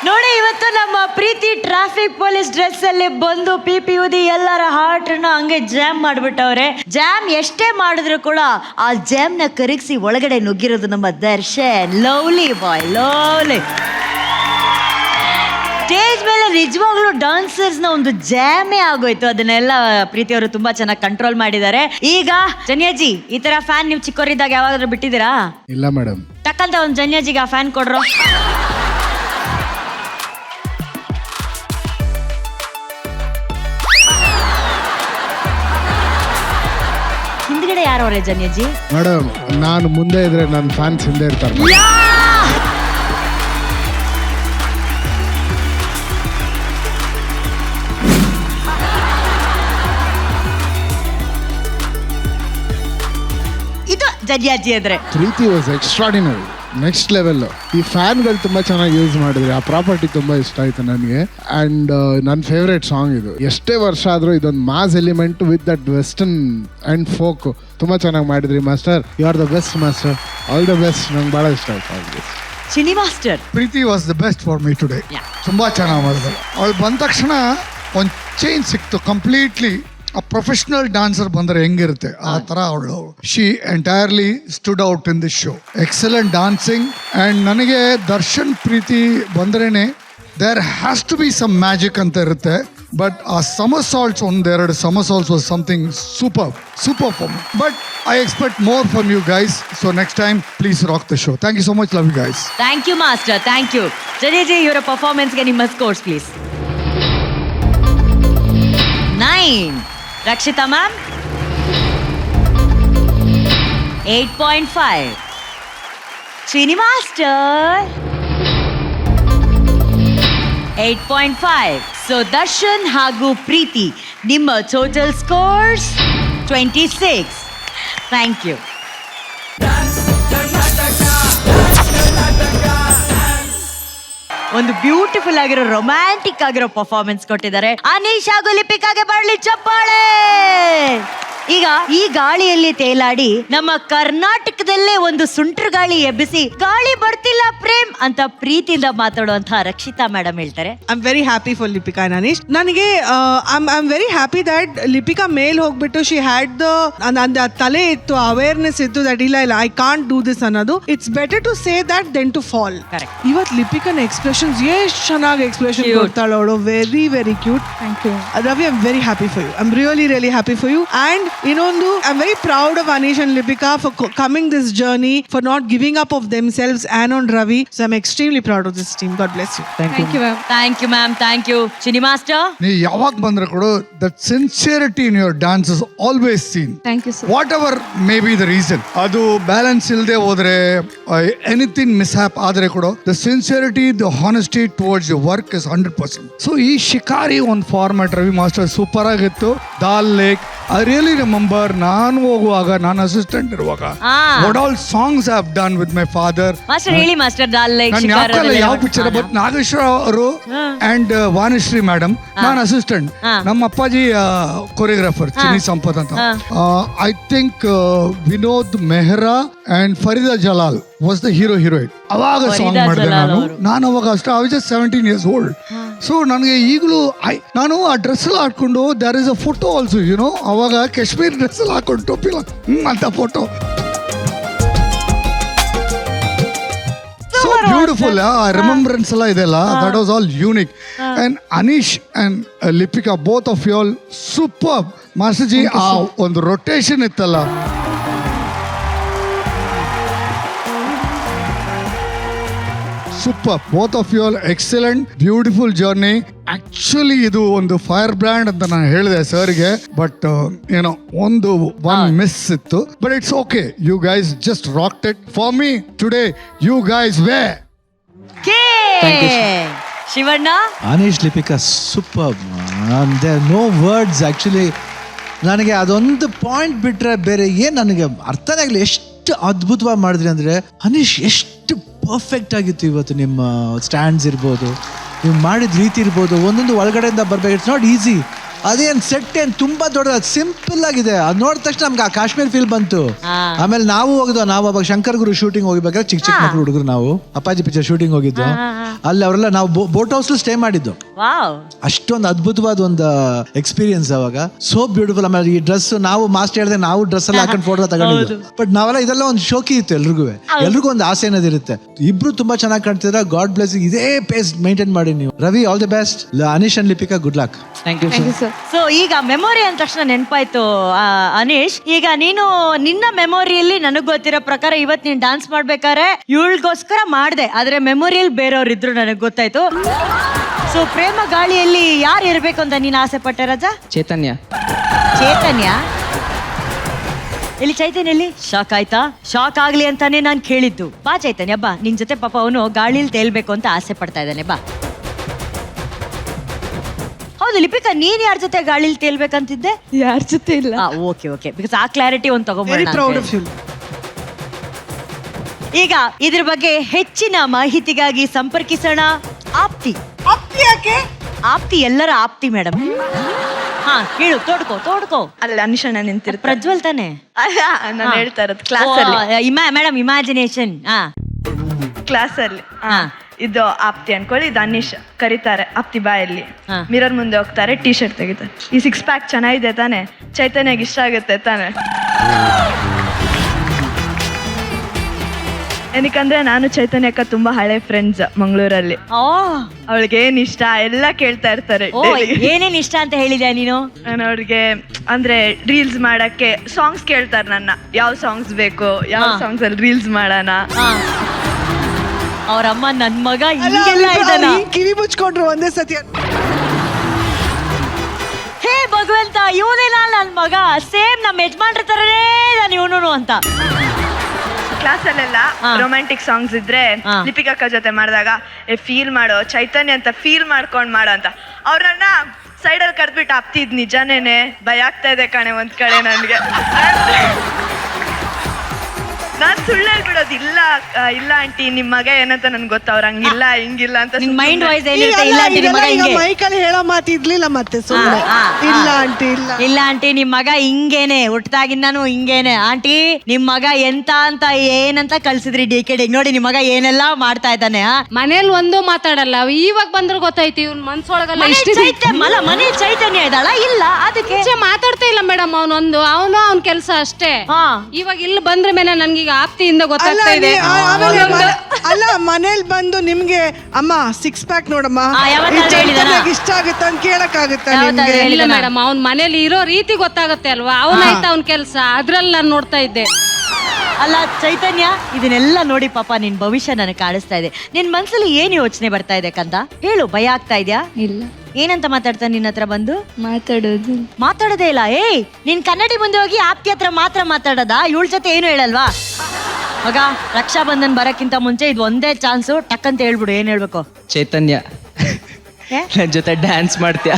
ನೋಡಿ ಇವತ್ತು ನಮ್ಮ ಪ್ರೀತಿ ಟ್ರಾಫಿಕ್ ಪೊಲೀಸ್ ಡ್ರೆಸ್ ಅಲ್ಲಿ ಬಂದು ಪಿ ಊದಿ ಎಲ್ಲರ ಹಾರ್ಟ್ ನ ಹಂಗೆ ಜಾಮ್ ಮಾಡ್ಬಿಟ್ಟವ್ರೆ. ಜಾಮ್ ಎಷ್ಟೇ ಮಾಡಿದ್ರು ಕೂಡ ಆ ಜಾಮ್ ನ ಕರಗಿಸಿ ಒಳಗಡೆ ನುಗ್ಗಿರೋದು ನಮ್ಮ Darshan. Lovely boy, lovely. Stage ಮೇಲೆ ನಿಜವಾಗ್ಲೂ ಡಾನ್ಸರ್ಸ್ ನ ಒಂದು ಜಾಮೇ ಆಗೋಯ್ತು. ಅದನ್ನೆಲ್ಲ ಪ್ರೀತಿಯವರು ತುಂಬಾ ಚೆನ್ನಾಗಿ ಕಂಟ್ರೋಲ್ ಮಾಡಿದ್ದಾರೆ. ಈಗ ಜನ್ಯಾಜಿ, ಈ ತರ ಫ್ಯಾನ್ ನೀವು ಚಿಕ್ಕವರಿದ್ದಾಗ ಯಾವಾಗಾದ್ರೂ ಬಿಟ್ಟಿದ್ದೀರಾ? ಇಲ್ಲ ಮೇಡಮ್. ಟಕ್ಕಂತ ಒಂದು ಜನ್ಯಾಜಿಗೆ ಆ ಫ್ಯಾನ್ ಕೊಡ್ರೋ. ಹಿಂದ್ಗಡೆ ಯಾರವ್ರೆ ಜನ್ಯಾಜಿ? ಮೇಡಮ್, ನಾನು ಮುಂದೆ ಇದ್ರೆ ನನ್ನ ಫ್ಯಾನ್ಸ್ ಹಿಂದೆ ಇರ್ತಾರೆ. ಇದು ಜನ್ಯಾಜಿ ಅಂದ್ರೆ. ಪ್ರೀತಿ ವಾಸ್ ಎಕ್ಸ್ಟ್ರಾಡಿನರಿ, ನೆಕ್ಸ್ಟ್ ಲೆವೆಲ್. ಈ ಫ್ಯಾನ್ಗಳು ತುಂಬಾ ಚೆನ್ನಾಗಿ ಯೂಸ್ ಮಾಡಿದ್ರಿ. ಆ ಪ್ರಾಪರ್ಟಿ ತುಂಬಾ ಇಷ್ಟ ಆಯ್ತು ನನಗೆ. ಅಂಡ್ ನನ್ನ ಫೇವ್ರೇಟ್ ಸಾಂಗ್ ಇದು. ಎಷ್ಟೇ ವರ್ಷ ಆದ್ರೂ ಇದೊಂದು mass element with that western and folk ತುಂಬಾ ಚೆನ್ನಾಗಿ ಮಾಡಿದ್ರಿ master. You are the best master. All the best. ನಂಗೆ ಬಹಳ ಇಷ್ಟ ಆಯ್ತು. Chinni master, Preethi was the best for me today. ತುಂಬಾ ಚೆನ್ನಾಗಿ ಮಾಡಿದ್ರು. ಅವಳು ಬಂದ ತಕ್ಷಣ ಒಂದು ಚೇಂಜ್ ಸಿಕ್ತು ಕಂಪ್ಲೀಟ್ಲಿ. ಆ ಪ್ರೊಫೆಷನಲ್ ಡಾನ್ಸರ್ ಬಂದರೆ ಹೆಂಗಿರುತ್ತೆ ಆ ಥರ ಅವಳು. She entirely stood out in this show. Excellent dancing. And ನನಗೆ ದರ್ಶನ್ ಪ್ರೀತಿ ಬಂದ್ರೇ there has to be some magic ಅಂತ ಇರುತ್ತೆ. ಬಟ್ ಆ ಸಮಸಾಲ್ಟ್ಸ್ ಒಂದೆರಡು somersaults was something super for me. But I expect more from you guys. So next time please rock the show. Thank you so much. Love you guys. Thank you master, thank you. ಜನೇಜಿ, ಇವರ ಪರ್ಫಾರ್ಮೆನ್ಸ್ಗೆ ನಿಮ್ಮ scores please. 9. Rakshita ma'am 8.5. Srini master 8.5. So Darshan ಹಾಗೂ ಪ್ರೀತಿ ನಿಮ್ಮ total scores 26. Thank you. ಒಂದು beautiful ಆಗಿರೋ romantic ಆಗಿರೋ performance ಕೊಟ್ಟಿದ್ದಾರೆ. ಅನೀಶ್ ಹಾಗೂ ಲಿಪಿಕಾಗೆ ಬರಲಿ ಚಪ್ಪಾಳೆ. ಈಗ ಈ ಗಾಳಿಯಲ್ಲಿ ತೇಲಾಡಿ ನಮ್ಮ ಕರ್ನಾಟಕದಲ್ಲೇ ಒಂದು ಸುಂಟ್ರ ಗಾಳಿ ಎಬ್ಬಿಸಿ ಗಾಳಿ ಬರ್ತಿಲ್ಲ ಪ್ರೇಮ್ ಅಂತ ಪ್ರೀತಿಯಿಂದ ಮಾತಾಡುವಂತಹ ರಕ್ಷಿತಾ ಮೇಡಮ್ ಹೇಳ್ತಾರೆ. I am very happy for Lipika and Aneesh. ನನಗೆ I am very happy that Lipika ಮೇಲ್ ಹೋಗ್ಬಿಟ್ಟು ಶಿ ಹ್ಯಾಡ್ ದ ತಲೆ ಇತ್ತು, ಅವೇರ್ನೆಸ್ ಇತ್ತು ದಟ್ ಇಲ್ಲ ಐ ಕಾಂಟ್ ಡೂ ದಿಸ್ ಅನ್ನೋದು. It's better to say that then to fall. ಇವತ್ತು ಲಿಪಿಕನ್ ಎಕ್ಸ್ಪ್ರೆಷನ್ಸ್ ಎಷ್ಟು ಚೆನ್ನಾಗಿ ಎಕ್ಸ್ಪ್ರೆಷನ್ ಕೊಡ್ತಾಳೆ ಅವಳು. Very very cute. Thank you Ravi. I am very happy for you. I am really happy for you. And ಇನ್ನೊಂದು, I am very proud of Aneesh and Lipika for coming this journey, for not giving up of themselves and on Ravi. So I'm extremely proud of this team. God bless you. Thank you ma'am. Thank you ma'am. Thank you. Chini master, ನೀವು ಯಾವಾಗ ಬಂದ್ರೆ ಕೂಡ that sincerity in your dance is always seen. Thank you sir. Whatever may be the reason, ಅದು balance ಇಲ್ಲದೆ ಹೋದ್ರೆ anything ಮಿಸ್ಹ್ಯಾಪ್ ಆದರೆ ಕೂಡ the sincerity, the honesty towards your work is 100%. So ಈ ಶಿಕಾರಿ ಒಂದು ಫಾರ್ಮ್ಯಾಟ್ ರವಿ ಮಾಸ್ಟರ್ ಸೂಪರ್ ಆಗಿತ್ತು. ದಾಲ್ ಲೇಕ್, ಐ ರಿಯಲಿ ರಿಮೆಂಬರ್ ನಾನು ಹೋಗುವಾಗ, ನಾನು ಅಸಿಸ್ಟೆಂಟ್ ಇರುವಾಗ, what all songs I have done with my father. master ಹೇಳಿ master. ದಾಲ್ ಲೇಕ್ ನಾನು ಯಾಕಲ್ಲ ಯಾವ ಪಿಕ್ಚರ್ ಬಟ್ ನಾಗೇಶ್ವರ ಅವರು ಅಂಡ್ ವಾಣಿಶ್ರೀ ಮೇಡಮ್, ನಾನು ಅಸಿಸ್ಟೆಂಟ್. ನಮ್ಮ ಅಪ್ಪಾಜಿ ಕೊರಿಯೋಗ್ರಾಫರ್ ಚಿನಿ ಸಂಪತ್ ಅಂತ. I think Vinod Mehra and Farida Jalal was the heroine. ಅವಾಗ ಸಾಂಗ್ ಮಾಡಿದೆ ನಾನು ಅವಾಗ ಅಷ್ಟೇ. I was just 17 years old. So ನನಗೆ ಈಗಲೂ ನಾನು ಆ ಡ್ರೆಸ್ ಎಲ್ಲ ಹಾಕೊಂಡು, there is a photo also you know, ಅವಾಗ ಕಾಶ್ಮೀರ್ ಡ್ರೆಸ್ ಎಲ್ಲ ಹಾಕೊಂಡು ಟೋಪಿಲ್ಲ ಅಂತ ಫೋಟೋ. So beautiful, remembrance ಎಲ್ಲ ಇದೆಲ್ಲ, that was all unique. And Anish and Lipika, both of you all superb. Master ji, ಆ ಒಂದು ರೊಟೇಷನ್ ಇತ್ತಲ್ಲ, super. Both of you all excellent, beautiful journey. Actually ಇದು ಒಂದು ಫೈರ್ ಬ್ರ್ಯಾಂಡ್ ಅಂತ ನಾನು ಹೇಳಿದೆ ಸರ್ಗೆ, ಬಟ್ ಏನೋ ಒಂದು ಮಿಸ್ ಇತ್ತು. But it's okay, you guys just rocked it. For me today you guys way Shivanna. Aneesh Lipika super. There no words actually. ನನಗೆ ಅದೊಂದು ಪಾಯಿಂಟ್ ಬಿಟ್ಟರೆ ಬೇರೆ ಏನು ನನಗೆ ಅರ್ಥನೇ ಆಗಲಿ. ಎಷ್ಟು ಅದ್ಭುತವಾಗಿ ಮಾಡಿದ್ರಿ ಅಂದರೆ ಅನೀಶ್, ಎಷ್ಟು ಪರ್ಫೆಕ್ಟ್ ಆಗಿತ್ತು ಇವತ್ತು. ನಿಮ್ಮ ಸ್ಟ್ಯಾಂಡ್ಸ್ ಇರ್ಬೋದು, ನೀವು ಮಾಡಿದ ರೀತಿ ಇರ್ಬೋದು, ಒಂದೊಂದು ಒಳಗಡೆಯಿಂದ ಬರಬೇಕು. It's not easy. ಅದೇನ್ ಸೆಟ್ ಏನ್ ತುಂಬಾ ದೊಡ್ಡದು, ಸಿಂಪಲ್ ಆಗಿದೆ. ಅದ್ ನೋಡಿದ ತಕ್ಷಣ ನಮ್ಗೆ ಆ ಕಾಶ್ಮೀರ್ ಫೀಲ್ ಬಂತು. ಆಮೇಲೆ ನಾವು ಹೋಗಿದ್ವು, ನಾವು ಅವಾಗ ಶಂಕರ್ ಗುರು ಶೂಟಿಂಗ್ ಹೋಗ್ಬೇಕಾದ್ರೆ ಚಿಕ್ಕ ಚಿಕ್ಕ ಮಕ್ಕಳು ಹುಡುಗರು, ನಾವು ಅಪ್ಪಾಜಿ ಪಿಕ್ಚರ್ ಶೂಟಿಂಗ್ ಹೋಗಿದ್ದು. ಅಲ್ಲಿ ಅವರೆಲ್ಲ ನಾವು ಬೋಟ್ ಹೌಸ್ ಸ್ಟೇ ಮಾಡಿದ್ದು. ವಾವ್, ಅಷ್ಟೊಂದು ಅದ್ಭುತವಾದ ಒಂದು ಎಕ್ಸ್ಪೀರಿಯನ್ಸ್ ಅವಾಗ. So beautiful. ಆಮೇಲೆ ಈ ಡ್ರೆಸ್ ನಾವು ಮಾಸ್ಟರ್ ಹೇಳಿದೆ, ನಾವು ಡ್ರೆಸ್ ಎಲ್ಲ ಹಾಕೊಂಡು ಫೋಟೋ ತಗೊಂಡಿದ್ದು. ಬಟ್ ನಾವೆಲ್ಲ ಇದೆಲ್ಲ ಒಂದು ಶೋಕಿ ಇತ್ತು ಎಲ್ರಿಗೂ ಒಂದು ಆಸೆ ಅನ್ನೋದಿರುತ್ತೆ. ಇಬ್ರು ತುಂಬಾ ಚೆನ್ನಾಗಿ ಕಾಣ್ತಿದ್ರ. God bless. ಇದೇ ಪೇಸ್ ಮೇಂಟೈನ್ ಮಾಡಿ ನೀವು. Ravi, all the best. Aneesh and Lipika, good luck. Thank you sir. So ಈಗ ಮೆಮೊರಿ ಅಂದ ತಕ್ಷಣ ನೆನಪಾಯ್ತು ಅನೀಶ್. ಈಗ ನೀನು ನಿನ್ನ ಮೆಮೊರಿಯಲ್ಲಿ ನನಗ್ ಗೊತ್ತಿರೋ ಪ್ರಕಾರ ಇವತ್ತು ನೀನ್ ಡಾನ್ಸ್ ಮಾಡ್ಬೇಕಾದ್ರೆ ಇವಳಿಗೋಸ್ಕರ ಮಾಡ್ದೆ, ಆದ್ರೆ ಮೆಮೊರಿಯಲ್ಲಿ ಬೇರೆಯವ್ರು ಇದ್ರು ನನಗ್ ಗೊತ್ತಾಯ್ತು. ಸೊ ಪ್ರೇಮ ಗಾಳಿಯಲ್ಲಿ ಯಾರು ಇರ್ಬೇಕು ಅಂತ ನೀನ್ ಆಸೆ ಪಟ್ಟೆ ರಾಜ? ಚೈತನ್ಯ. ಚೈತನ್ಯ ಎಲ್ಲಿ? ಚೈತನ್ಯ ಎಲ್ಲಿ? ಶಾಕ್ ಆಯ್ತಾ? ಶಾಕ್ ಆಗ್ಲಿ ಅಂತಾನೆ ನಾನ್ ಕೇಳಿದ್ದು. ಬಾ ಚೈತನ್ಯ ಬಾ, ನಿನ್ ಜೊತೆ ಪಾಪ ಅವನು ಗಾಳಿಲಿ ತೇಲ್ಬೇಕು ಅಂತ ಆಸೆ ಪಡ್ತಾ ಇದ್ದಾನೆ. ಬಾ. ಹೌದು ಲಿಪಿಕಾ, ನೀನ್ ಯಾರ ಜೊತೆ ಗಾಳಿಲಿ ತೇಲ್ಬೇಕಂತಿದ್ದೆ? ಯಾರ ಜೊತೆ ಇಲ್ಲ. ಓಕೆ ಓಕೆ, ಬಿಕಾಸ್ ಆ ಕ್ಲಾರಿಟಿ ಒಂದು ವೆರಿ ಪ್ರೌಡ್ ಆಫ್ ತಗೊಂಡ್ಬಿಡೋಣ. ಯು. ಈಗ ಇದ್ರ ಬಗ್ಗೆ ಹೆಚ್ಚಿನ ಮಾಹಿತಿಗಾಗಿ ಸಂಪರ್ಕಿಸೋಣ ಆಪ್ತಿ. ಯಾಕೆ? ಆಪ್ತಿ ಎಲ್ಲರ ಆಪ್ತಿ ಮೇಡಮ್. ಹಾ ಹೇಳು, ತೋಡ್ಕೋ. ಅಲ್ಲ ಅನಿಶಣ್ಣ ನಿಂತಿರ್ತಾರೆ. ಪ್ರಜ್ವಲ್ ತಾನೆ? ನಾನು ಹೇಳ್ತಾ ಇರೋದು ಕ್ಲಾಸಲ್ಲಿ. Madam imagination. ಕ್ಲಾಸಲ್ಲಿ ಹಾ. ಇದು ಆಪ್ತಿ ಅನ್ಕೊಳ್ಳಿ, ಇದು ಅನೀಶ್ ಕರೀತಾರೆ ಆಪ್ತಿ ಬಾಯಲ್ಲಿ. ಹಾ. ಮಿರರ್ ಮುಂದೆ ಹೋಗ್ತಾರೆ, ಟೀ ಶರ್ಟ್ ತೆಗಿತಾರೆ. ಈ 6 ಪ್ಯಾಕ್ ಚೆನ್ನಾಗಿದೆ ತಾನೆ, ಚೈತನ್ಯಗೆ ಇಷ್ಟ ಆಗುತ್ತೆ ತಾನೆ. ಏನಕ್ಕಂದ್ರೆ ನಾನು ಚೈತನ್ಯಕ್ಕ ತುಂಬಾ ಹಳೆ ಫ್ರೆಂಡ್ಸ್ ಮಂಗಳೂರಲ್ಲಿ. ಅವಳಿಗೆ ಏನ್ ಇಷ್ಟ ಎಲ್ಲ ಕೇಳ್ತಾ ಇರ್ತಾರೆ. ಏನೇನ್ ಇಷ್ಟ ಅಂತ ಹೇಳಿದ್ಯಾ ನೀನು? ನಾನು ಅವ್ರಿಗೆ ಅಂದ್ರೆ ರೀಲ್ಸ್ ಮಾಡಕ್ಕೆ ಸಾಂಗ್ಸ್ ಕೇಳ್ತಾರೆ ನನ್ನ, ಯಾವ ಸಾಂಗ್ಸ್ ಬೇಕು, ಯಾವ ಸಾಂಗ್ಸ್ ಅಲ್ಲಿ ರೀಲ್ಸ್ ಮಾಡೋಣ. ಅವ್ರಮ್ಮ ನನ್ ಮಗ ಹಿಂಗೆಲ್ಲ ಇದ್ದಾನ. ಕಿವಿ ಮುಚ್ಕೊಂಡ್ರು ಒಂದೇ ಸತಿ. ಹೇ ಭಗವಂತ, ಇವನೇನ ನನ್ ಮಗ? ಸೇಮ್ ನಮ್ಮ ಯಜಮಾನ್ರ ತರನೇ ನಾನು ಇವನು ಅಂತ. ಕ್ಲಾಸಲ್ಲೆಲ್ಲ ರೊಮ್ಯಾಂಟಿಕ್ ಸಾಂಗ್ಸ್ ಇದ್ರೆ ಲಿಪಿಕಕ್ಕ ಜೊತೆ ಮಾಡಿದಾಗ ಫೀಲ್ ಮಾಡೋ ಚೈತನ್ಯ ಅಂತ ಫೀಲ್ ಮಾಡ್ಕೊಂಡ್ ಮಾಡೋ ಅಂತ ಅವ್ರನ್ನ ಸೈಡಲ್ಲಿ ಕರೆದ್ಬಿಟ್ಟು ಆಪ್ತಿದ್ ನಿಜಾನೇನೆ ಭಯ ಆಗ್ತಾ ಇದೆ ಕಣೆ ಒಂದ್ ಕಡೆ ನನ್ಗೆ. ನಾನ್ ಸುಳ್ಳು ಹೇಳ್ಬಿಡೋದು, ಇಲ್ಲ ಆಂಟಿ ನಿಮ್ ಮಗ ಏನಂತ ನನ್ಗೆ ಗೊತ್ತ, ಅವ್ರ ಹಂಗಿಲ್ಲ ಹಿಂಗಿಲ್ಲ ಅಂತ. ಮೈಂಡ್ ವಾಯ್ಸ್ ಏನಿರುತ್ತೆ? ಇಲ್ಲ ಆಂಟಿ ನಿಮ್ ಮಗ ಹಿಂಗೆ. ಮೈಕಲ್ಲಿ ಹೇಳೋ ಮಾತಿರ್ಲಿಲ್ಲ ಮತ್ತೆ ಸುಮ್ಮನೆ. ಇಲ್ಲ ಆಂಟಿ ಇಲ್ಲ ಆಂಟಿ ನಿಮ್ ಮಗ ಹಿಂಗೇನೆ, ಹುಟ್ಟದಾಗಿಂದಾನು ಹಿಂಗೇನೆ ಆಂಟಿ. ನಿಮ್ ಮಗ ಎಂತ ಅಂತ ಏನಂತ ಕಳ್ಸಿದ್ರಿ ಡಿಕೆಡಿ. ನೋಡಿ ನಿಮ್ ಮಗ ಏನೆಲ್ಲಾ ಮಾಡ್ತಾ ಇದ್ದಾನೆ. ಮನೇಲಿ ಒಂದು ಮಾತಾಡಲ್ಲ, ಇವಾಗ ಬಂದ್ರೆ ಗೊತ್ತಾಯ್ತು ಇವ್ನ ಮನ್ಸೊಳಗಲ್ಲ. ಮನೆ ಚೈತನ್ಯ ಇದ್ದಾಳ? ಇಲ್ಲ, ಅದಕ್ಕೆ ಮಾತಾಡ್ತಾ ಇಲ್ಲ ಮೇಡಮ್. ಅವನೊಂದು ಅವನ್ ಕೆಲಸ ಅಷ್ಟೇ. ಇವಾಗ ಇಲ್ಲಿ ಬಂದ್ರ ಮೇಲೆ ನನ್ಗೀಗ ಆಪ್ತಿಯಿಂದ ಗೊತ್ತಾಗ್ತಾ ಇದೆ. ಅಲ್ಲ ಮನೇಲಿ ಬಂದು ನಿಮ್ಗೆ ಅಮ್ಮ 6 ಪ್ಯಾಕ್ ನೋಡಮ್ಮ ಇಷ್ಟ ಆಗುತ್ತೆ ಅಂತ ಕೇಳಕ್ ಆಗುತ್ತೆ? ಇಲ್ಲ ಮೇಡಮ್, ಅವ್ನ್ ಮನೇಲಿ ಇರೋ ರೀತಿ ಗೊತ್ತಾಗುತ್ತೆ ಅಲ್ವಾ, ಅವನಾಯ್ತು ಅವ್ನ ಕೆಲಸ, ಅದ್ರಲ್ಲಿ ನಾನು ನೋಡ್ತಾ ಇದ್ದೆ. ಅಲ್ಲ ಚೈತನ್ಯ, ಇದನ್ನೆಲ್ಲ ನೋಡಿ ಪಾಪ ನಿನ್ ಭವಿಷ್ಯ ನನಗೆ ಕಾಣಿಸ್ತಾ ಇದೆ. ನಿನ್ ಮನ್ಸಲ್ಲಿ ಏನ್ ಯೋಚನೆ ಬರ್ತಾ ಇದೆ ಕಂದ? ಹೇಳು, ಭಯ ಆಗ್ತಾ ಇದ್ಯಾ? ಇಲ್ಲ. ಏನಂತ ಮಾತಾಡ್ತಾನೆ ನಿನ್ನ ಹತ್ರ ಬಂದು? ಮಾತಾಡೋದೇ ಇಲ್ಲ. ನೀನ್ ಕನ್ನಡಿ ಮುಂದೆ ಹೋಗಿ ಆಪ್ತಿ ಹತ್ರ ಮಾತ್ರ ಮಾತಾಡೋದಾ? ಇವಳ ಜೊತೆ ಏನು ಹೇಳಲ್ವಾ? ಮಗ, ರಕ್ಷಾ ಬಂಧನ್ ಬರಕ್ಕಿಂತ ಮುಂಚೆ ಇದು ಒಂದೇ ಚಾನ್ಸು, ಟಕ್ ಅಂತ ಹೇಳ್ಬಿಡು. ಏನ್ ಹೇಳ್ಬೇಕು? ಚೈತನ್ಯ, ನನ್ ಜೊತೆ ಡ್ಯಾನ್ಸ್ ಮಾಡ್ತೀಯಾ?